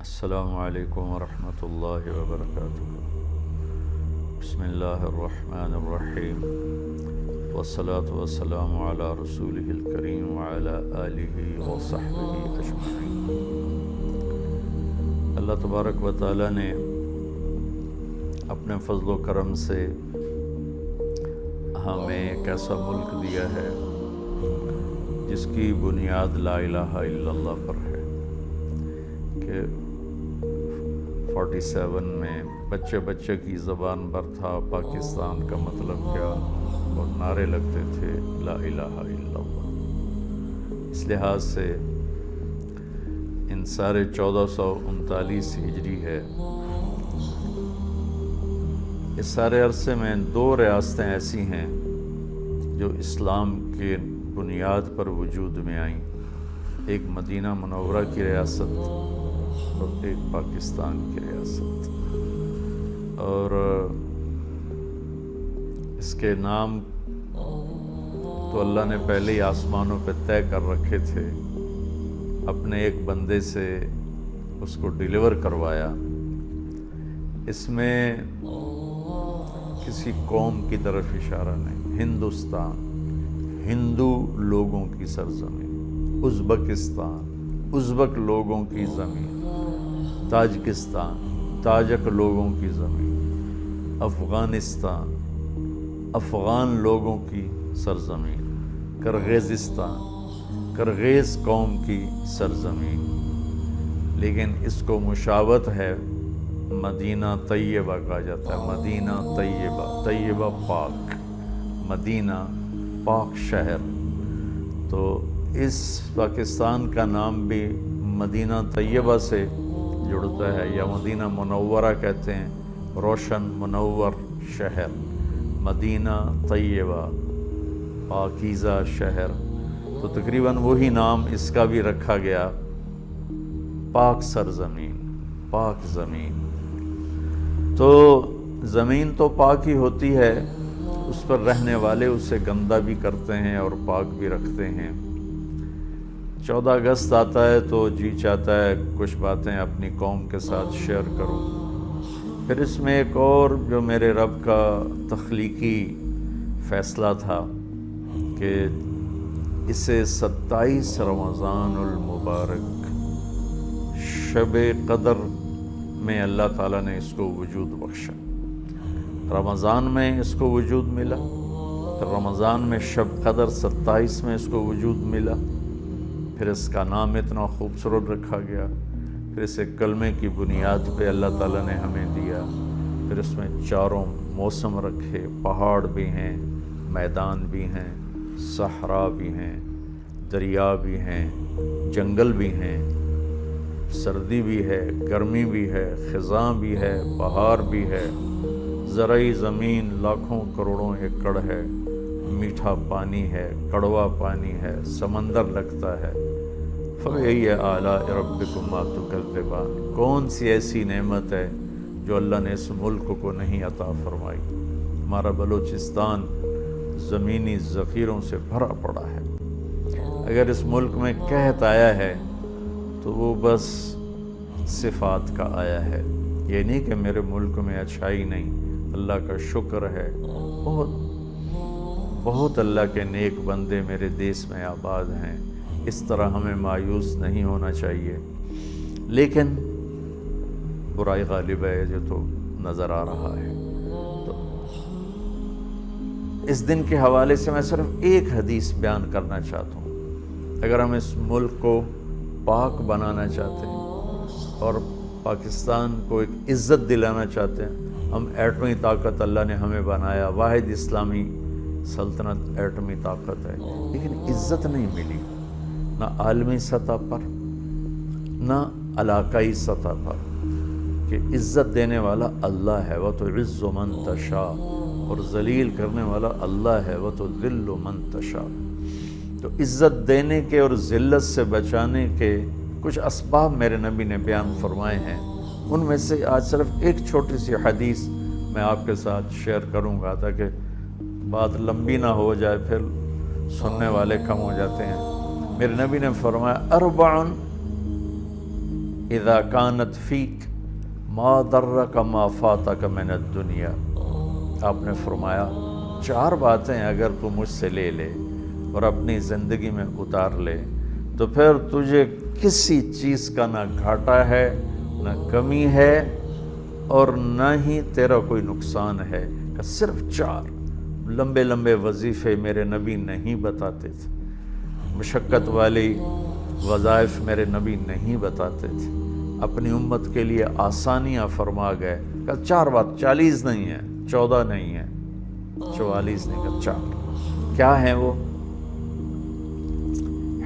السلام علیکم ورحمۃ اللہ وبرکاتہ۔ بسم اللہ الرحمن الرحیم، والصلاة والسلام علی رسولہ الکریم وعلی آلہ وصحبہ اجمعین۔ اللہ تبارک و تعالیٰ نے اپنے فضل و کرم سے ہمیں ایک ایسا ملک دیا ہے جس کی بنیاد لا الہ الا اللہ پر ہے کہ 47 میں بچے بچے کی زبان پر تھا پاکستان کا مطلب کیا، اور نعرے لگتے تھے لا الہ الا اللہ۔ اس لحاظ سے ان سارے 1439 ہجری ہے، اس سارے عرصے میں 2 ریاستیں ایسی ہیں جو اسلام کے بنیاد پر وجود میں آئیں، ایک مدینہ منورہ کی ریاست اور ایک پاکستان کی ریاست، اور اس کے نام تو اللہ نے پہلے ہی آسمانوں پہ طے کر رکھے تھے، اپنے ایک بندے سے اس کو ڈیلیور کروایا۔ اس میں کسی قوم کی طرف اشارہ نہیں، ہندوستان، ہندو لوگوں کی سرزمین، ازبکستان، ازبک لوگوں کی زمین، تاجکستان، تاجک لوگوں کی زمین، افغانستان، افغان لوگوں کی سرزمین، کرغیزستان، کرغیز قوم کی سرزمین، لیکن اس کو مشابہت ہے مدینہ طیبہ کہا جاتا ہے، مدینہ طیبہ، طیبہ پاک، مدینہ پاک شہر۔ تو اس پاکستان کا نام بھی مدینہ طیبہ سے جڑتا ہے، یا مدینہ منورہ کہتے ہیں، روشن منور شہر، مدینہ طیبہ، پاکیزہ شہر۔ تو تقریباً وہی نام اس کا بھی رکھا گیا، پاک سرزمین، پاک زمین۔ تو زمین تو پاک ہی ہوتی ہے، اس پر رہنے والے اسے گندہ بھی کرتے ہیں اور پاک بھی رکھتے ہیں۔ 14 اگست آتا ہے تو جی چاہتا ہے کچھ باتیں اپنی قوم کے ساتھ شیئر کروں۔ پھر اس میں ایک اور جو میرے رب کا تخلیقی فیصلہ تھا کہ اسے 27 رمضان المبارک شب قدر میں اللہ تعالیٰ نے اس کو وجود بخشا۔ رمضان میں اس کو وجود ملا، رمضان میں شب قدر 27 میں اس کو وجود ملا، پھر اس کا نام اتنا خوبصورت رکھا گیا، پھر اسے کلمے کی بنیاد پہ اللہ تعالیٰ نے ہمیں دیا، پھر اس میں 4 موسم رکھے، پہاڑ بھی ہیں، میدان بھی ہیں، صحرا بھی ہیں، دریا بھی ہیں، جنگل بھی ہیں، سردی بھی ہے، گرمی بھی ہے، خزاں بھی ہے، بہار بھی ہے، زرعی زمین لاکھوں کروڑوں ایکڑ ہے، میٹھا پانی ہے، کڑوا پانی ہے، سمندر لگتا ہے۔ فَبِأَيِّ آلَاءِ رَبِّكُمَا تُكَذِّبَانِ، کون سی ایسی نعمت ہے جو اللہ نے اس ملک کو نہیں عطا فرمائی۔ ہمارا بلوچستان زمینی ذخیروں سے بھرا پڑا ہے، اگر اس ملک میں قحط آیا ہے تو وہ بس صفات کا آیا ہے، یہ نہیں کہ میرے ملک میں اچھائی نہیں، اللہ کا شکر ہے، بہت اللہ کے نیک بندے میرے دیس میں آباد ہیں، اس طرح ہمیں مایوس نہیں ہونا چاہیے، لیکن برائی غالب ہے جو تو نظر آ رہا ہے۔ تو اس دن کے حوالے سے میں صرف ایک حدیث بیان کرنا چاہتا ہوں۔ اگر ہم اس ملک کو پاک بنانا چاہتے ہیں اور پاکستان کو ایک عزت دلانا چاہتے ہیں، ہم ایٹمی طاقت اللہ نے ہمیں بنایا، واحد اسلامی سلطنت ایٹمی طاقت ہے، لیکن عزت نہیں ملی، نہ عالمی سطح پر نہ علاقائی سطح پر، کہ عزت دینے والا اللہ ہے، وَتُعِزُّ مَن تَشَاءُ، اور ذلیل کرنے والا اللہ ہے، وَتُذِلُّ مَن تَشَاءُ۔ تو عزت دینے کے اور ذلت سے بچانے کے کچھ اسباب میرے نبی نے بیان فرمائے ہیں، ان میں سے آج صرف ایک چھوٹی سی حدیث میں آپ کے ساتھ شیئر کروں گا تاکہ بات لمبی نہ ہو جائے، پھر سننے والے کم ہو جاتے ہیں۔ میرے نبی نے فرمایا اربع اذا کانت فیک ما ضرک ما فاتک من الدنیا، آپ نے فرمایا 4 باتیں اگر تو مجھ سے لے لے اور اپنی زندگی میں اتار لے تو پھر تجھے کسی چیز کا نہ گھاٹا ہے، نہ کمی ہے، اور نہ ہی تیرا کوئی نقصان ہے۔ کہ صرف 4 لمبے لمبے وظیفے میرے نبی نہیں بتاتے تھے، مشقت والی وظائف میرے نبی نہیں بتاتے تھے، اپنی امت کے لیے آسانیاں فرما گئے۔ کہ 4 بات، 40 نہیں ہے، 14 نہیں ہے، 44 نہیں، کہ 4۔ کیا ہیں وہ؟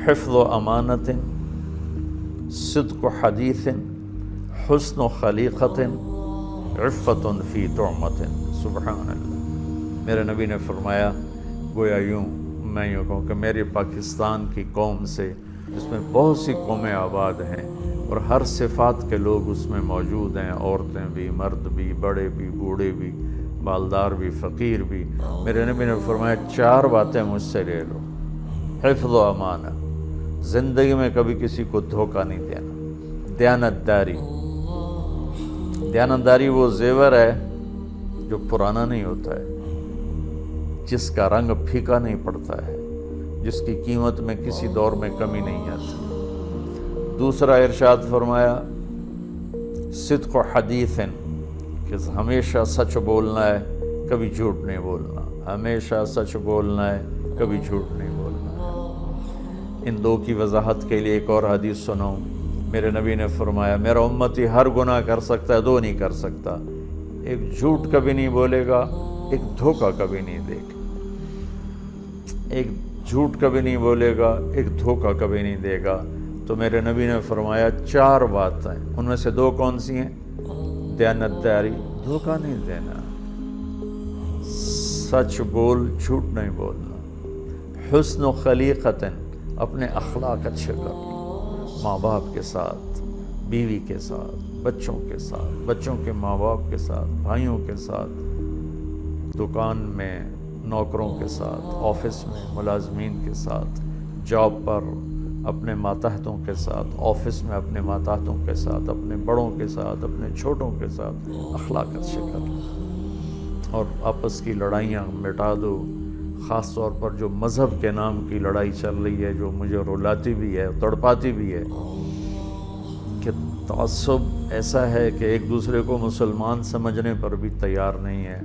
حفظ و امانت، صدق و حدیث، حسن و خلیقت، عفت فی طعمت۔ سبحان اللہ۔ میرے نبی نے فرمایا، گویا میں یوں کہوں کہ میرے پاکستان کی قوم سے، جس میں بہت سی قومیں آباد ہیں اور ہر صفات کے لوگ اس میں موجود ہیں، عورتیں بھی، مرد بھی، بڑے بھی، بوڑھے بھی، مالدار بھی، فقیر بھی، میرے نبی نے فرمایا 4 باتیں مجھ سے لے لو۔ حفظ و امانہ، زندگی میں کبھی کسی کو دھوکہ نہیں دینا۔ دیانت داری، دیانت داری وہ زیور ہے جو پرانا نہیں ہوتا ہے، جس کا رنگ پھیکا نہیں پڑتا ہے، جس کی قیمت میں کسی دور میں کمی نہیں آتی۔ دوسرا ارشاد فرمایا صدق و حدیث، کہ ہمیشہ سچ بولنا ہے، کبھی جھوٹ نہیں بولنا، ہمیشہ سچ بولنا ہے، کبھی جھوٹ نہیں بولنا ہے۔ ان 2 کی وضاحت کے لیے ایک اور حدیث سنو۔ میرے نبی نے فرمایا میرا امتی ہر گناہ کر سکتا ہے، 2 نہیں کر سکتا، ایک جھوٹ کبھی نہیں بولے گا، ایک دھوکہ کبھی نہیں دے گا۔ ایک جھوٹ کبھی نہیں بولے گا، ایک دھوکہ کبھی نہیں دے گا۔ تو میرے نبی نے فرمایا 4 باتیں، ان میں سے 2 کون سی ہیں؟ دیانت داری، دھوکہ نہیں دینا، سچ بول، جھوٹ نہیں بولنا، حسن و خلیقت، اپنے اخلاق اچھے کرنا، ماں باپ کے ساتھ، بیوی کے ساتھ، بچوں کے ساتھ، بچوں کے ماں باپ کے ساتھ، بھائیوں کے ساتھ، دکان میں نوکروں کے ساتھ، آفس میں ملازمین کے ساتھ، جاب پر اپنے ماتحتوں کے ساتھ، آفس میں اپنے ماتحتوں کے ساتھ، اپنے بڑوں کے ساتھ، اپنے چھوٹوں کے ساتھ اخلاق اچھے کر، اور آپس کی لڑائیاں مٹا دو۔ خاص طور پر جو مذہب کے نام کی لڑائی چل رہی ہے، جو مجھے رلاتی بھی ہے، تڑپاتی بھی ہے، کہ تعصب ایسا ہے کہ ایک دوسرے کو مسلمان سمجھنے پر بھی تیار نہیں ہے۔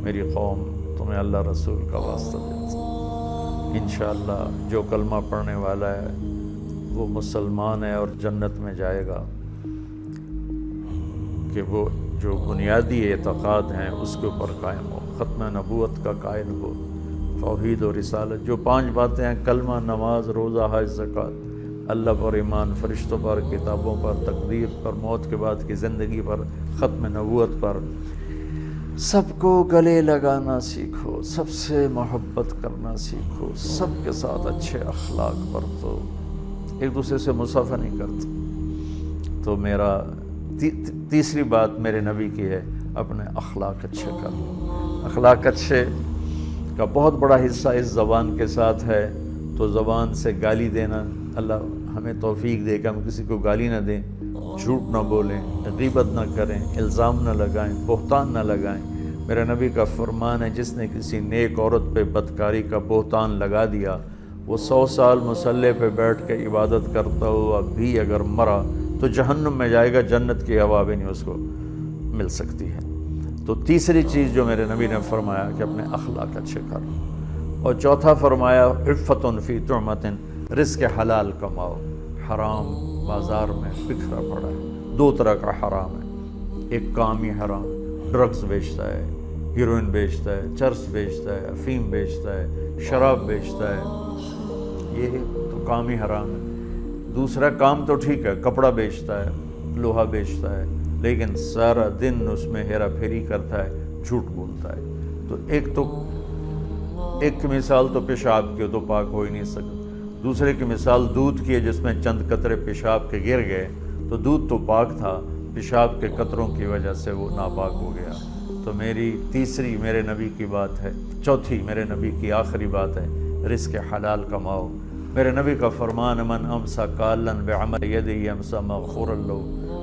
میری قوم تمہیں اللہ رسول کا واسطہ دیتا، انشاءاللہ جو کلمہ پڑھنے والا ہے وہ مسلمان ہے اور جنت میں جائے گا، کہ وہ جو بنیادی اعتقاد ہیں اس کے اوپر قائم ہو، ختم نبوت کا قائل ہو، توحید و رسالت، جو 5 باتیں ہیں، کلمہ، نماز، روزہ، حج، زکوٰۃ، اللہ پر ایمان، فرشتوں پر، کتابوں پر، تقدیر پر، موت کے بعد کی زندگی پر، ختم نبوت پر، سب کو گلے لگانا سیکھو، سب سے محبت کرنا سیکھو، سب کے ساتھ اچھے اخلاق برتو، ایک دوسرے سے مصافحہ نہیں کرتے۔ تو میرا تیسری بات میرے نبی کی ہے، اپنے اخلاق اچھے کرنا۔ اخلاق اچھے کا بہت بڑا حصہ اس زبان کے ساتھ ہے، تو زبان سے گالی دینا، اللہ ہمیں توفیق دے کہ ہم کسی کو گالی نہ دیں، جھوٹ نہ بولیں، غیبت نہ کریں، الزام نہ لگائیں، بہتان نہ لگائیں۔ میرے نبی کا فرمان ہے، جس نے کسی نیک عورت پہ بدکاری کا بہتان لگا دیا، وہ 100 سال مصلی پہ بیٹھ کے عبادت کرتا ہوا بھی اگر مرا تو جہنم میں جائے گا، جنت کی ہوا بھی نہیں اس کو مل سکتی ہے۔ تو تیسری چیز جو میرے نبی نے فرمایا کہ اپنے اخلاق اچھے کر، اور چوتھا فرمایا عفت فی طعمت، رزق حلال کماؤ، حرام بازار میں بکھرا پڑا ہے، 2 طرح کا حرام ہے، ایک کامی حرام، ڈرگز بیچتا ہے، ہیروئن بیچتا ہے، چرس بیچتا ہے، افیم بیچتا ہے، شراب بیچتا ہے، یہ تو کامی حرام ہے۔ دوسرا کام تو ٹھیک ہے، کپڑا بیچتا ہے، لوہا بیچتا ہے، لیکن سارا دن اس میں ہیرا پھیری کرتا ہے، جھوٹ بولتا ہے۔ تو ایک کی مثال تو پیشاب کی، تو پاک ہو ہی نہیں سکتا۔ دوسرے کی مثال دودھ کی ہے، جس میں چند قطرے پیشاب کے گر گئے، تو دودھ تو پاک تھا، پیشاب کے قطروں کی وجہ سے وہ ناپاک ہو گیا۔ تو میری تیسری میرے نبی کی بات ہے، چوتھی میرے نبی کی آخری بات ہے، رزق حلال کماؤ، میرے نبی کا فرمان من امسا کالن بعمل یدی امسا مغفور لہ،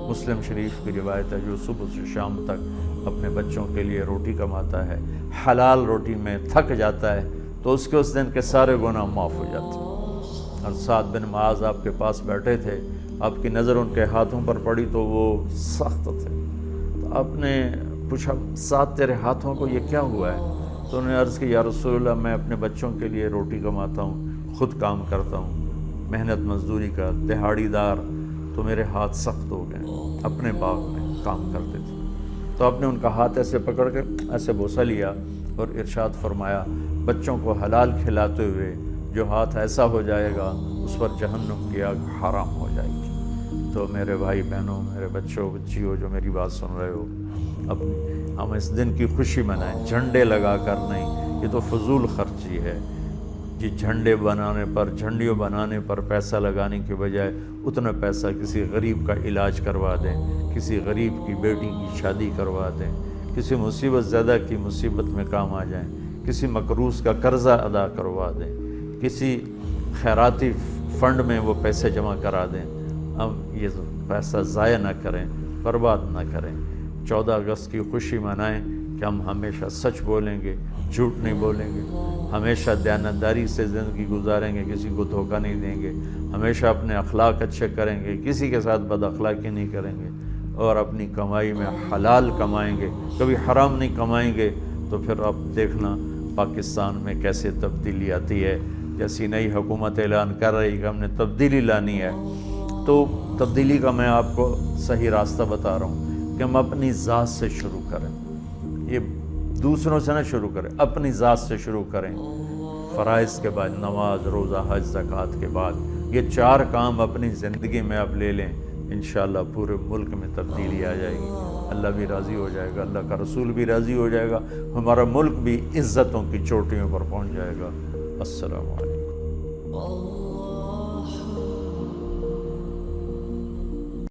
مسلم شریف کی روایت ہے، جو صبح سے شام تک اپنے بچوں کے لیے روٹی کماتا ہے، حلال روٹی میں تھک جاتا ہے تو اس کے اس دن کے سارے گناہ معاف ہو جاتے ہیں۔ اور سعد بن معاذ آپ کے پاس بیٹھے تھے، آپ کی نظر ان کے ہاتھوں پر پڑی تو وہ سخت تھے، تو آپ نے پوچھا سعد تیرے ہاتھوں کو یہ کیا ہوا ہے؟ تو انہوں نے عرض کی یا رسول اللہ میں اپنے بچوں کے لیے روٹی کماتا ہوں، خود کام کرتا ہوں، محنت مزدوری کا دہاڑی دار، تو میرے ہاتھ سخت ہو گئے، اپنے باغ میں کام کرتے تھے۔ تو آپ نے ان کا ہاتھ ایسے پکڑ کے ایسے بوسہ لیا اور ارشاد فرمایا بچوں کو حلال کھلاتے ہوئے جو ہاتھ ایسا ہو جائے گا اس پر جہنم کی آگ حرام ہو جائے گی۔ تو میرے بھائی بہنوں، میرے بچوں بچیوں جو میری بات سن رہے ہو، ہم اس دن کی خوشی منائیں، جھنڈے لگا کر نہیں، یہ تو فضول خرچی ہے۔ جی جھنڈے بنانے پر، جھنڈیوں بنانے پر پیسہ لگانے کے بجائے اتنا پیسہ کسی غریب کا علاج کروا دیں، کسی غریب کی بیٹی کی شادی کروا دیں، کسی مصیبت زدہ کی مصیبت میں کام آ جائیں، کسی مقروض کا قرضہ ادا کروا دیں، کسی خیراتی فنڈ میں وہ پیسے جمع کرا دیں۔ ہم یہ پیسہ ضائع نہ کریں، برباد نہ کریں۔ 14 اگست کی خوشی منائیں کہ ہم ہمیشہ سچ بولیں گے، جھوٹ نہیں بولیں گے، ہمیشہ دیانتداری سے زندگی گزاریں گے، کسی کو دھوکہ نہیں دیں گے، ہمیشہ اپنے اخلاق اچھے کریں گے، کسی کے ساتھ بد اخلاقی نہیں کریں گے، اور اپنی کمائی میں حلال کمائیں گے، کبھی حرام نہیں کمائیں گے۔ تو پھر اب دیکھنا پاکستان میں کیسے تبدیلی آتی ہے۔ جیسی نئی حکومت اعلان کر رہی کہ ہم نے تبدیلی لانی ہے، تو تبدیلی کا میں آپ کو صحیح راستہ بتا رہا ہوں کہ ہم اپنی ذات سے شروع کریں، یہ دوسروں سے نہ شروع کریں، اپنی ذات سے شروع کریں۔ فرائض کے بعد نماز، روزہ، حج، زکوٰۃ کے بعد یہ 4 کام اپنی زندگی میں آپ لے لیں، انشاءاللہ پورے ملک میں تبدیلی آ جائے گی، اللہ بھی راضی ہو جائے گا، اللہ کا رسول بھی راضی ہو جائے گا، ہمارا ملک بھی عزتوں کی چوٹیوں پر پہنچ جائے گا۔ السلام علیکم۔